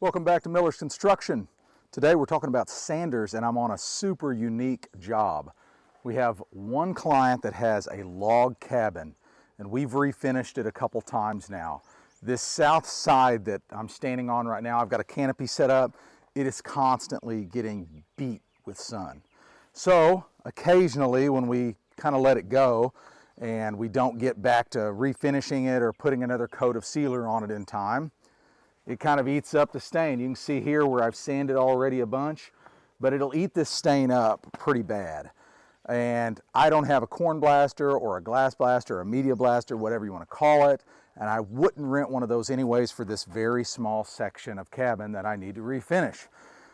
Welcome back to Miller's Construction. Today we're talking about sanders, and I'm on a super unique job. We have one client that has a log cabin, and we've refinished it a couple times now. This south side that I'm standing on right now, I've got a canopy set up. It is constantly getting beat with sun. So occasionally when we kind of let it go and we don't get back to refinishing it or putting another coat of sealer on it in time, it kind of eats up the stain. You can see here where I've sanded already a bunch, but it'll eat this stain up pretty bad. And I don't have a corn blaster or a glass blaster or a media blaster, whatever you want to call it, and I wouldn't rent one of those anyways for this very small section of cabin that I need to refinish.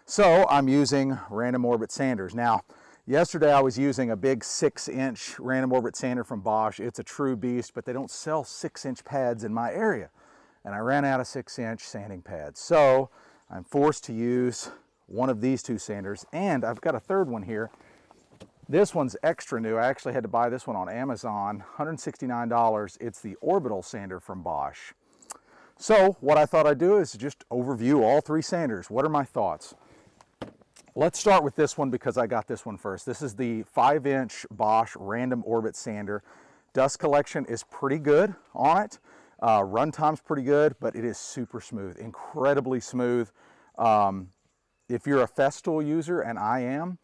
So I'm using random orbit sanders. Now, yesterday I was using a big 6-inch random orbit sander from Bosch. It's a true beast, but they don't sell 6-inch pads in my area. And I ran out of 6-inch sanding pads. So I'm forced to use one of these two sanders, and I've got a third one here. This one's extra new. I actually had to buy this one on Amazon, $169. It's the orbital sander from Bosch. So what I thought I'd do is just overview all three sanders. What are my thoughts? Let's start with this one because I got this one first. This is the 5-inch Bosch random orbit sander. Dust collection is pretty good on it. Run time's pretty good, but it is super smooth, incredibly smooth. If you're a Festool user, and I am,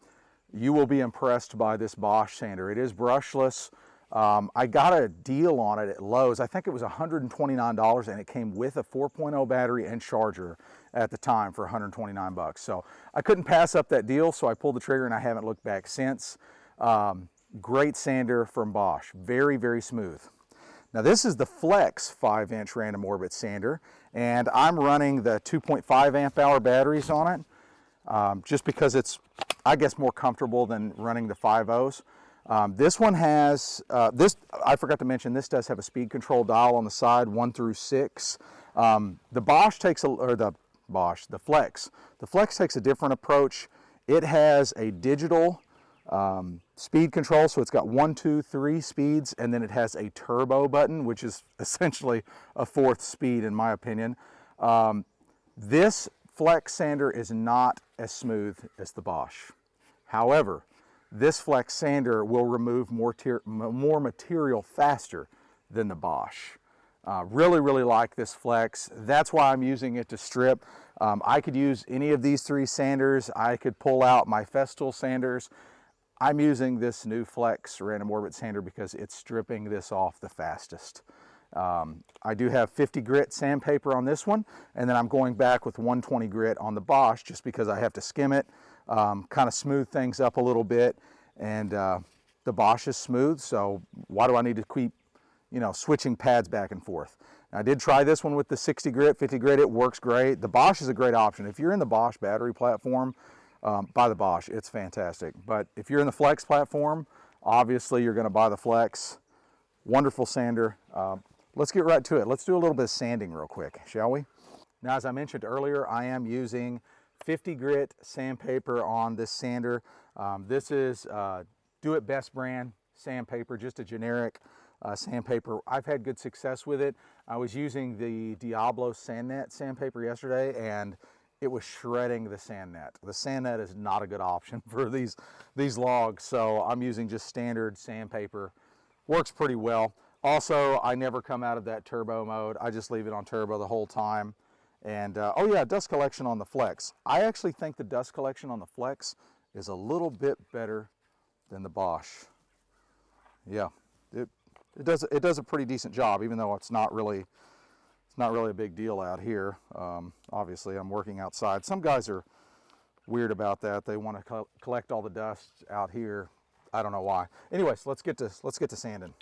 you will be impressed by this Bosch sander. It is brushless. I got a deal on it at Lowe's. I think it was $129, and it came with a 4.0 battery and charger at the time for 129 bucks. So I couldn't pass up that deal, so I pulled the trigger, and I haven't looked back since. Great sander from Bosch, very, very smooth. Now this is the Flex 5-inch random orbit sander, and I'm running the 2.5 amp hour batteries on it, just because it's, I guess, more comfortable than running the 5.0s. This one has, I forgot to mention, this does have a speed control dial on the side, 1 through 6. The Bosch takes the Flex takes a different approach. It has a digital speed control, so it's got 1, 2, 3 speeds, and then it has a turbo button, which is essentially a 4th speed in my opinion. This Flex sander is not as smooth as the Bosch. However, this Flex sander will remove more material faster than the Bosch. Really like this Flex. That's why I'm using it to strip. I could use any of these three sanders. I could pull out my Festool sanders. I'm using this new Flex random orbit sander because it's stripping this off the fastest. I do have 50 grit sandpaper on this one, and then I'm going back with 120 grit on the Bosch just because I have to skim it, kind of smooth things up a little bit. And the Bosch is smooth, so why do I need to keep, switching pads back and forth? Now, I did try this one with the 60 grit, 50 grit. It works great. The Bosch is a great option. If you're in the Bosch battery platform, buy the Bosch. It's fantastic. But if you're in the Flex platform, obviously you're going to buy the Flex. Wonderful sander. Let's get right to it. Let's do a little bit of sanding real quick, shall we? Now, as I mentioned earlier, I am using 50 grit sandpaper on this sander. This is Do It Best brand sandpaper, just a generic sandpaper. I've had good success with it. I was using the Diablo Sandnet sandpaper yesterday, and it was shredding the sand net. The sand net is not a good option for these logs, so I'm using just standard sandpaper. Works pretty well. Also, I never come out of that turbo mode. I just leave it on turbo the whole time. And oh yeah, dust collection on the Flex. I actually think the dust collection on the Flex is a little bit better than the Bosch. Yeah, it does a pretty decent job, even though it's not really a big deal out here. Obviously, I'm working outside. Some guys are weird about that. They want to collect all the dust out here. I don't know why. Anyways, let's get to sanding.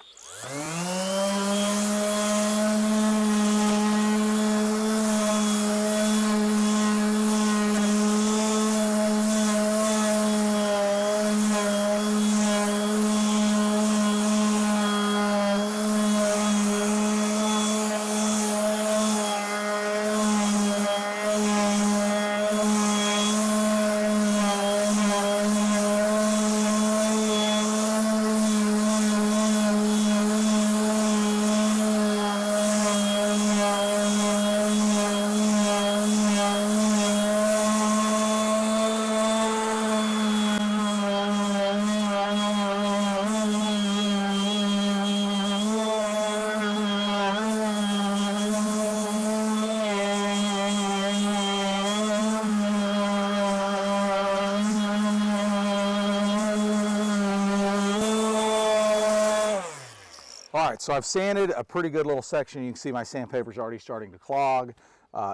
All right, so I've sanded a pretty good little section. You can see my sandpaper's already starting to clog.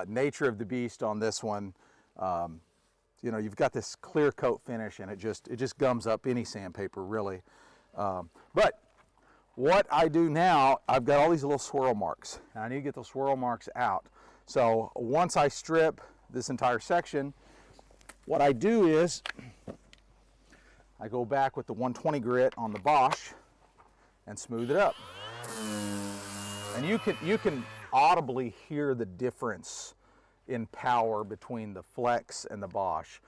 Nature of the beast on this one, you know, you've got this clear coat finish and it just gums up any sandpaper really. But what I do now, I've got all these little swirl marks and I need to get those swirl marks out. So once I strip this entire section, what I do is I go back with the 120 grit on the Bosch and smooth it up. And you can audibly hear the difference in power between the Flex and the Bosch.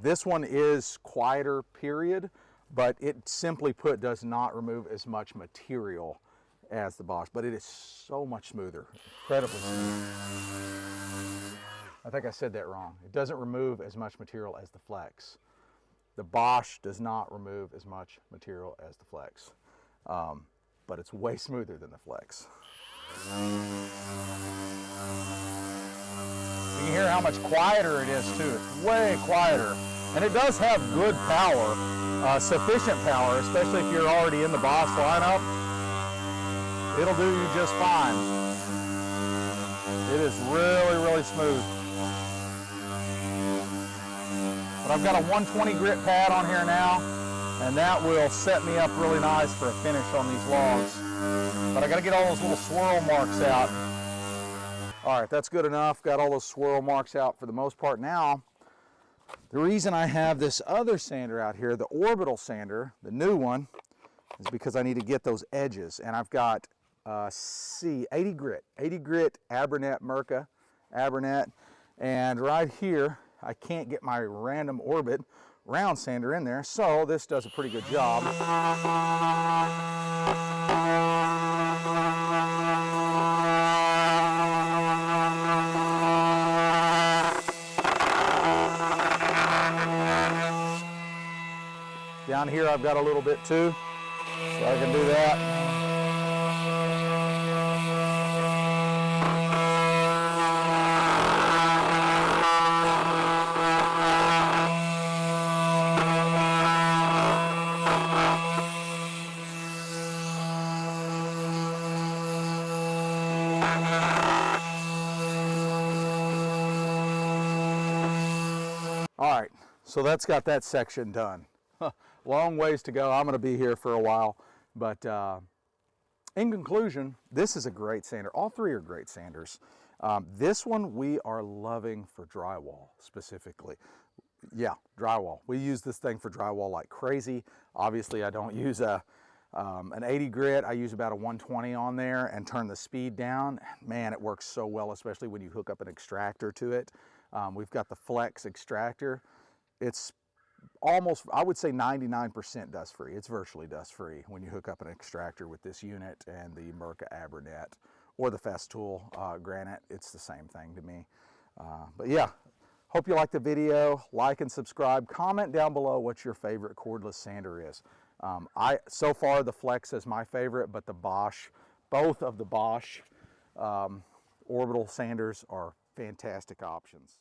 This one is quieter, period, but it simply put does not remove as much material as the Bosch, but it is so much smoother, incredibly smooth. I think I said that wrong. It doesn't remove as much material as the Flex. The Bosch does not remove as much material as the Flex, but it's way smoother than the Flex. You can hear how much quieter it is too. It's way quieter. And it does have good power, sufficient power, especially if you're already in the Bosch lineup. It'll do you just fine. It is really, really smooth. But I've got a 120 grit pad on here now, and that will set me up really nice for a finish on these logs. But I gotta get all those little swirl marks out. All right, that's good enough. Got all those swirl marks out for the most part. Now, the reason I have this other sander out here, the orbital sander, the new one, is because I need to get those edges. And I've got 80 grit Abernet Merca, Abernet. And right here, I can't get my random orbit round sander in there, so this does a pretty good job. Down here I've got a little bit too, so I can do that. All right, so that's got that section done. Long ways to go. I'm going to be here for a while, but in conclusion, this is a great sander. All three are great sanders. This one we are loving for drywall specifically. Yeah, drywall. We use this thing for drywall like crazy. Obviously, I don't use an 80 grit. I use about a 120 on there and turn the speed down. Man, it works so well, especially when you hook up an extractor to it. We've got the Flex extractor. It's almost, I would say 99% dust free. It's virtually dust free when you hook up an extractor with this unit and the Merca Abernet or the Festool Granite. It's the same thing to me. But yeah, hope you like the video. Like and subscribe. Comment down below what your favorite cordless sander is. So far the Flex is my favorite, but the Bosch, both of the Bosch orbital sanders are fantastic options.